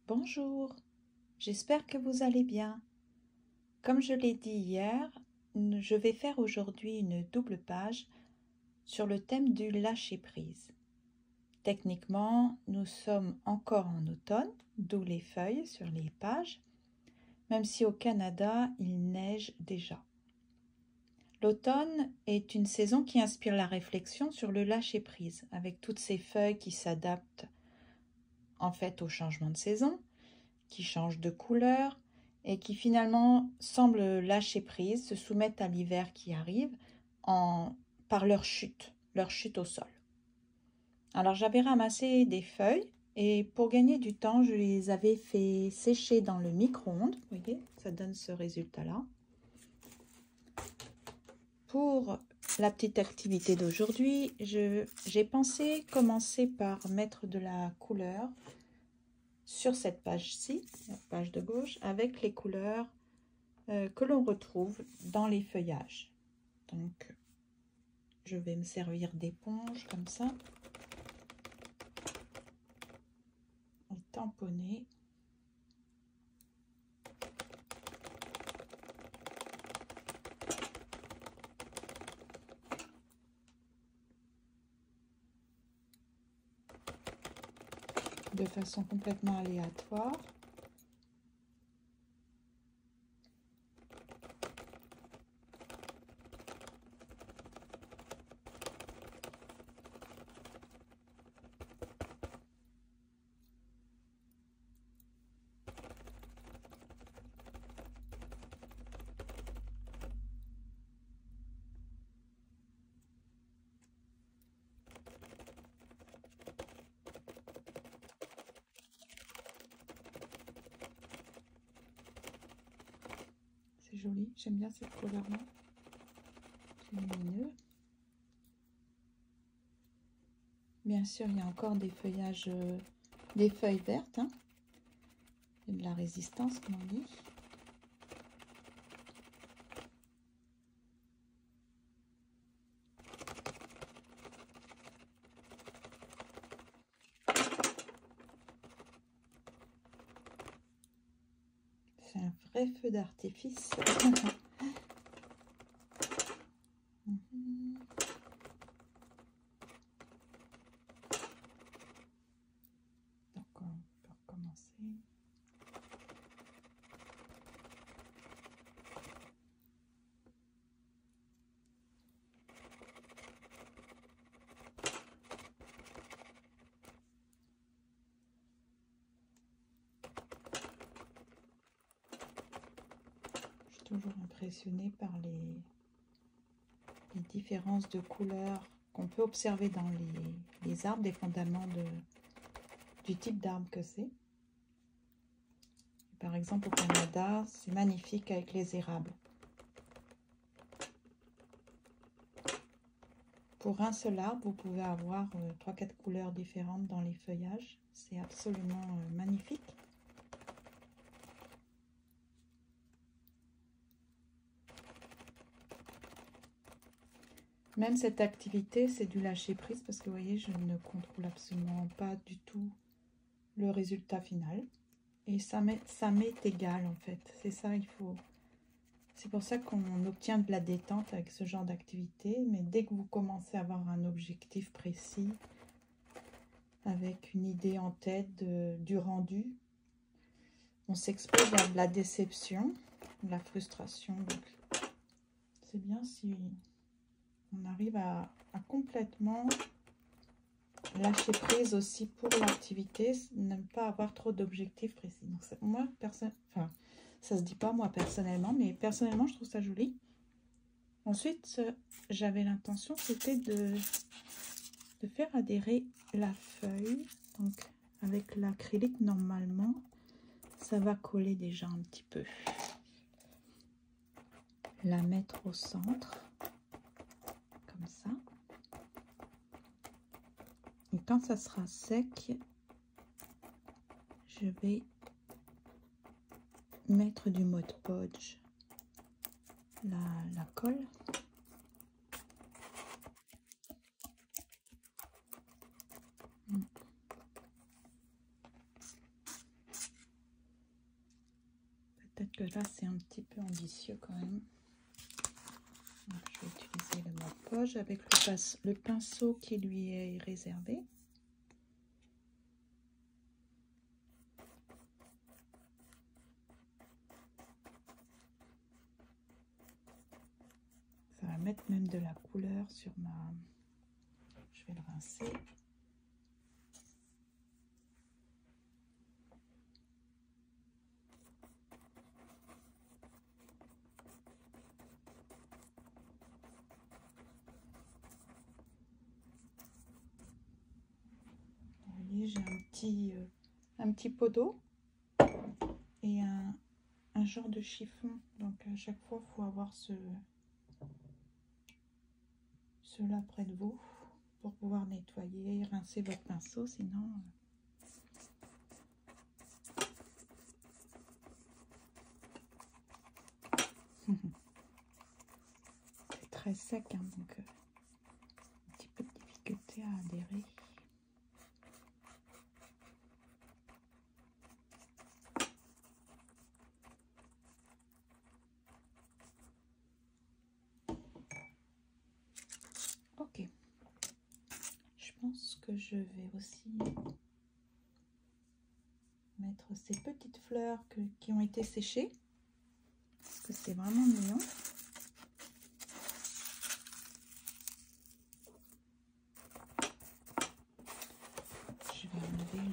Bonjour, j'espère que vous allez bien. Comme je l'ai dit hier, je vais faire aujourd'hui une double page sur le thème du lâcher-prise. Techniquement, nous sommes encore en automne, d'où les feuilles sur les pages, même si au Canada, il neige déjà. L'automne est une saison qui inspire la réflexion sur le lâcher-prise, avec toutes ces feuilles qui s'adaptent en fait au changement de saison, qui changent de couleur et qui finalement semblent lâcher prise, se soumettent à l'hiver qui arrive par leur chute au sol. Alors j'avais ramassé des feuilles et pour gagner du temps, je les avais fait sécher dans le micro-ondes. Vous voyez, ça donne ce résultat-là. Pour la petite activité d'aujourd'hui, j'ai pensé commencer par mettre de la couleur sur cette page-ci, la page de gauche, avec les couleurs que l'on retrouve dans les feuillages. Donc, je vais me servir d'éponge comme ça et tamponner. De façon complètement aléatoire. C'est joli, j'aime bien cette couleur-là. C'est lumineux. Bien sûr, il y a encore des feuillages, des feuilles vertes, hein. Et de la résistance, comme on dit. C'est un vrai feu d'artifice. Donc on peut recommencer. Toujours impressionnée par les différences de couleurs qu'on peut observer dans les arbres, dépendamment du type d'arbre que c'est. Par exemple, au Canada, c'est magnifique avec les érables. Pour un seul arbre, vous pouvez avoir 3-4 couleurs différentes dans les feuillages. C'est absolument magnifique. Même cette activité, c'est du lâcher prise parce que vous voyez, je ne contrôle absolument pas du tout le résultat final. Et ça m'est égal en fait. C'est ça, il faut. C'est pour ça qu'on obtient de la détente avec ce genre d'activité. Mais dès que vous commencez à avoir un objectif précis, avec une idée en tête du rendu, on s'expose à de la déception, de la frustration. Donc, c'est bien si on arrive à complètement lâcher prise aussi pour l'activité, ne pas avoir trop d'objectifs précis. Donc, moi, enfin, ça se dit pas moi personnellement, mais personnellement, je trouve ça joli. Ensuite, j'avais l'intention, c'était de faire adhérer la feuille. Donc, avec l'acrylique, normalement, ça va coller déjà un petit peu. La mettre au centre, comme ça. Et quand ça sera sec, je vais mettre du Mod Podge, la colle. que là, c'est un petit peu ambitieux quand même. Donc, je vais utiliser le Mod-Podge avec le pinceau qui lui est réservé. Ça va mettre même de la couleur sur ma... Je vais le rincer. J'ai un petit pot d'eau et un genre de chiffon. Donc à chaque fois, il faut avoir cela près de vous pour pouvoir nettoyer et rincer votre pinceau, sinon... C'est très sec, hein, donc un petit peu de difficulté à adhérer. Ok. Je pense que je vais aussi mettre ces petites fleurs qui ont été séchées, parce que c'est vraiment mignon. Je vais enlever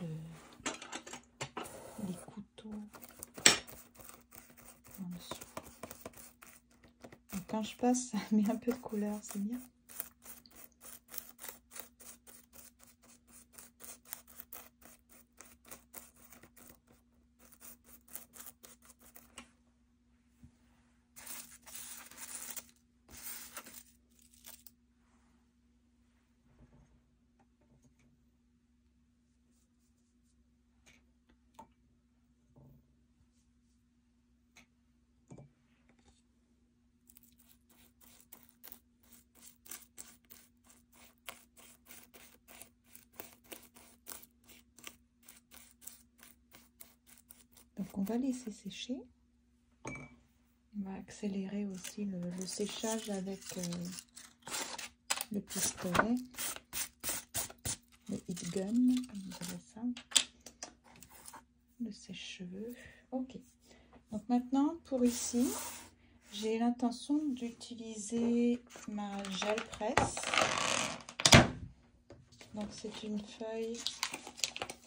les couteaux en dessous. Donc quand je passe, ça met un peu de couleur, c'est bien. Donc on va laisser sécher. On va accélérer aussi le séchage avec le pistolet, le heat gun, comme vous appelez ça, le sèche-cheveux. Ok. Donc maintenant pour ici, j'ai l'intention d'utiliser ma gel presse. Donc c'est une feuille,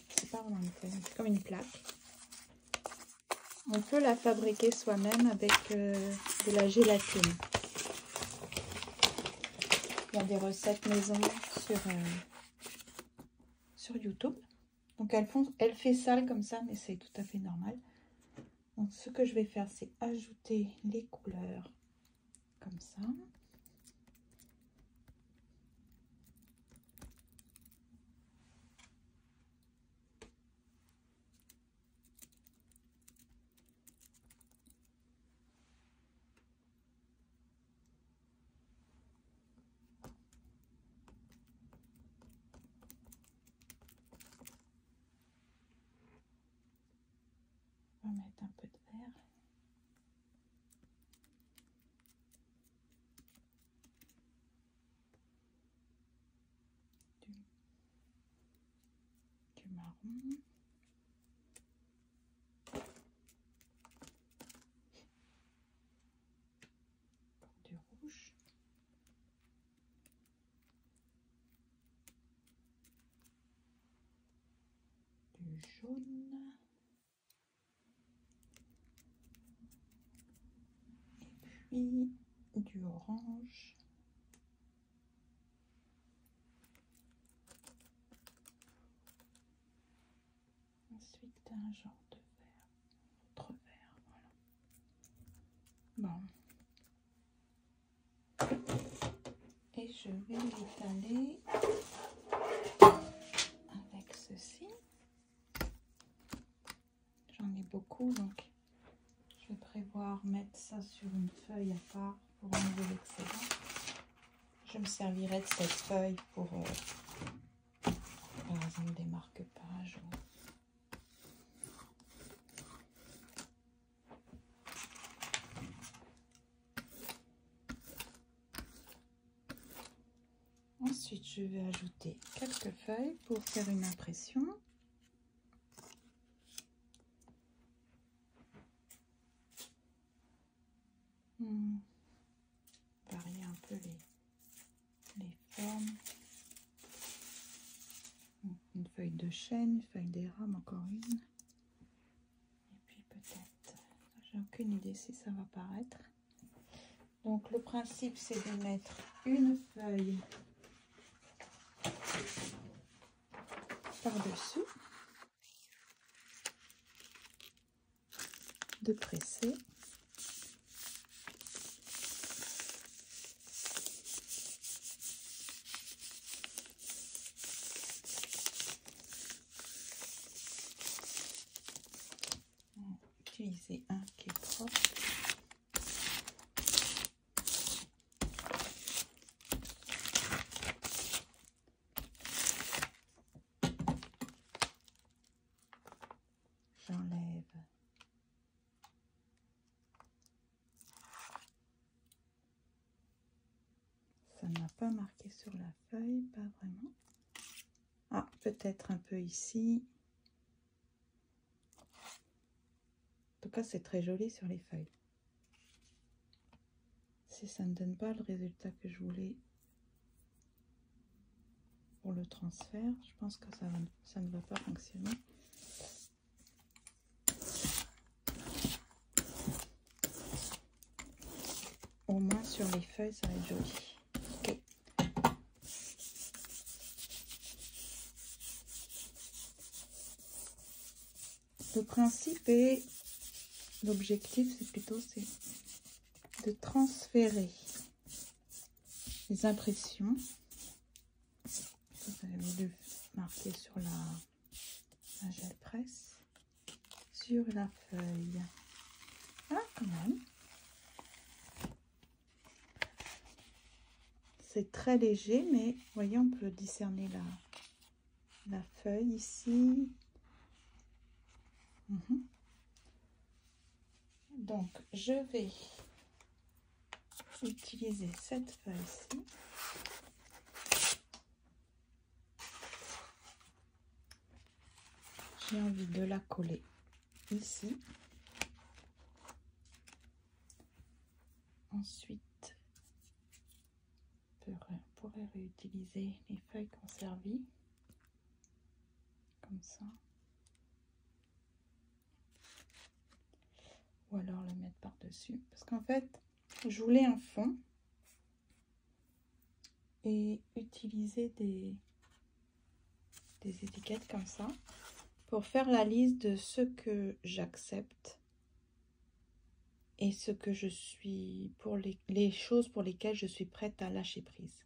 c'est pas vraiment une feuille, c'est comme une plaque. On peut la fabriquer soi-même avec de la gélatine. Il y a des recettes maison sur YouTube. Donc elle fait sale comme ça, mais c'est tout à fait normal. Donc ce que je vais faire, c'est ajouter les couleurs comme ça. On va mettre un peu de vert. Du marron. Du rouge. Du jaune. Et puis du orange. Ensuite un genre de vert, autre vert, voilà. Bon. Et je vais l'étaler avec ceci. J'en ai beaucoup, donc je vais prévoir mettre ça sur une feuille à part pour enlever l'excédent. Je me servirai de cette feuille pour, par exemple, des marque-pages. je vais ajouter quelques feuilles pour faire une impression. Varier un peu les formes. Une feuille de chêne, une feuille d'érable, encore une. Et puis peut-être, j'ai aucune idée si ça va paraître. Donc le principe c'est de mettre une feuille par-dessus, de presser. Utiliser un qui est propre. J'enlève ça n'a pas marqué sur la feuille, pas vraiment. Ah, peut-être un peu ici. En tout cas, c'est très joli sur les feuilles. Si ça ne donne pas le résultat que je voulais pour le transfert, je pense que ça ne va pas fonctionner. Au moins sur les feuilles, ça va être joli. Okay. Le principe et l'objectif, c'est plutôt de transférer les impressions. Vous avez voulu marquer sur la gel presse, sur la feuille. Ah, quand même. C'est très léger, mais vous voyez, on peut discerner la feuille ici. Donc, je vais utiliser cette feuille-ci. J'ai envie de la coller ici. Ensuite, on pourrait réutiliser les feuilles qu'on servit comme ça. Ou alors le mettre par-dessus. Parce qu'en fait, je voulais un fond et utiliser des étiquettes comme ça pour faire la liste de ce que j'accepte et ce que je suis, pour les choses pour lesquelles je suis prête à lâcher prise.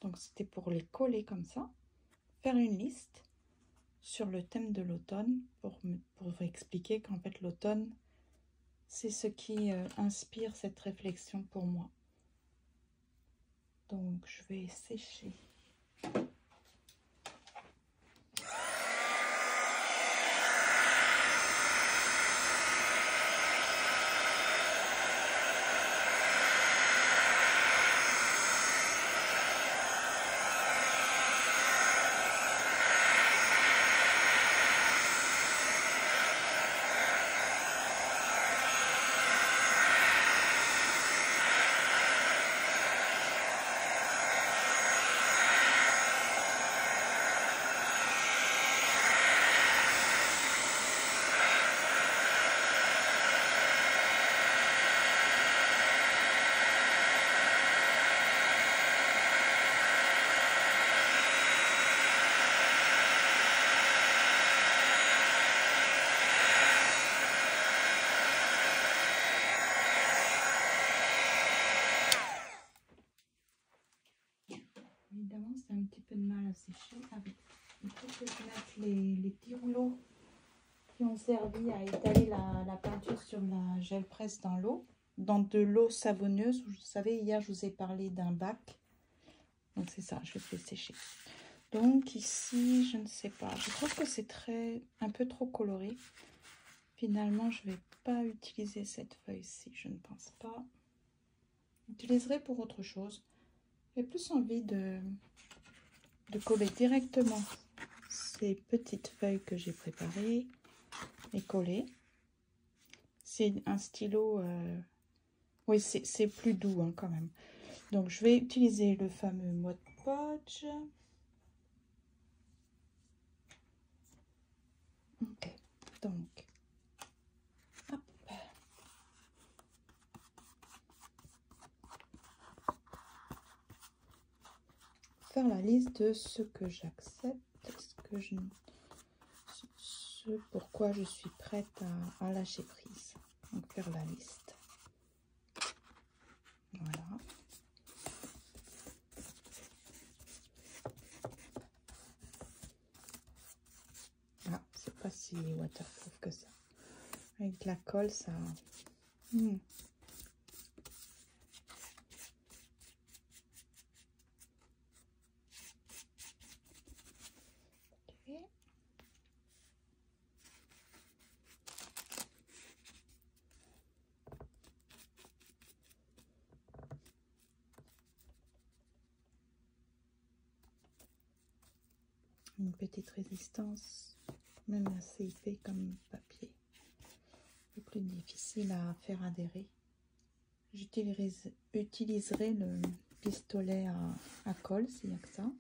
Donc c'était pour les coller comme ça, faire une liste sur le thème de l'automne pour expliquer qu'en fait l'automne, c'est ce qui inspire cette réflexion pour moi. Donc je vais sécher. Évidemment, c'est un petit peu de mal à sécher. Il faut que je mette les petits rouleaux qui ont servi à étaler la peinture sur la gel presse dans l'eau, dans de l'eau savonneuse. Vous savez, hier, je vous ai parlé d'un bac. Donc, c'est ça, je vais le sécher. Donc, ici, je ne sais pas. Je trouve que c'est un peu trop coloré. Finalement, je ne vais pas utiliser cette feuille-ci. Je ne pense pas. J'utiliserai pour autre chose. J'ai plus envie de de coller directement ces petites feuilles que j'ai préparées et coller. C'est un stylo, oui, c'est plus doux hein, quand même. Donc je vais utiliser le fameux Mod Podge. Ok, donc hop. Faire la liste de ce que j'accepte, ce pourquoi je suis prête à lâcher prise. Donc faire la liste. Voilà. Ah, c'est pas si waterproof que ça. Avec la colle, ça... Okay. Une petite résistance, même assez épais comme papier. Le plus difficile à faire adhérer. J'utiliserai le pistolet à colle s'il n'y a que ça.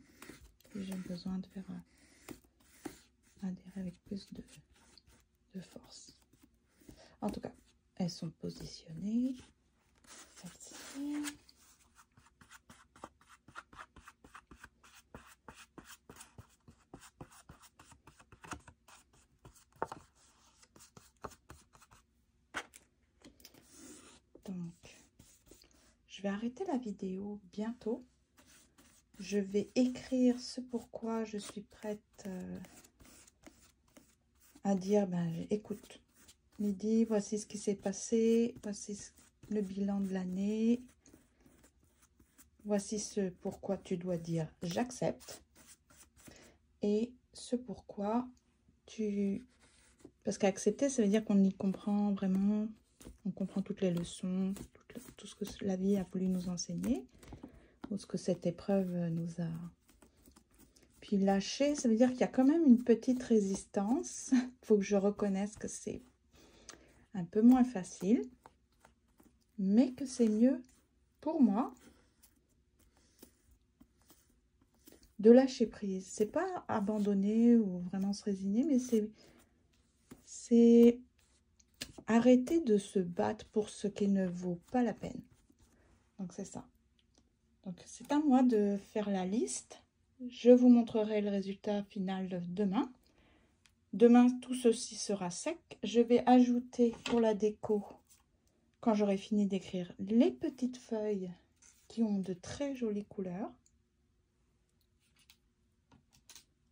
J'ai besoin de faire adhérer avec plus de force. En tout cas, elles sont positionnées. Celle-ci. Donc, je vais arrêter la vidéo bientôt. Je vais écrire ce pourquoi je suis prête à dire, ben, écoute, Lydie, voici ce qui s'est passé, voici le bilan de l'année, voici ce pourquoi tu dois dire j'accepte, et ce pourquoi tu... Parce qu'accepter, ça veut dire qu'on y comprend vraiment, on comprend toutes les leçons, tout ce que la vie a voulu nous enseigner, ou ce que cette épreuve nous a... Puis lâcher, ça veut dire qu'il y a quand même une petite résistance. Il faut que je reconnaisse que c'est un peu moins facile, mais que c'est mieux pour moi de lâcher prise. C'est pas abandonner ou vraiment se résigner, mais c'est arrêter de se battre pour ce qui ne vaut pas la peine. Donc c'est ça. Donc c'est à moi de faire la liste. Je vous montrerai le résultat final demain. Demain, tout ceci sera sec. Je vais ajouter pour la déco, quand j'aurai fini d'écrire, les petites feuilles qui ont de très jolies couleurs.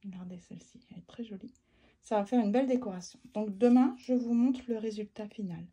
Regardez celle-ci, elle est très jolie. Ça va faire une belle décoration. Donc demain, je vous montre le résultat final.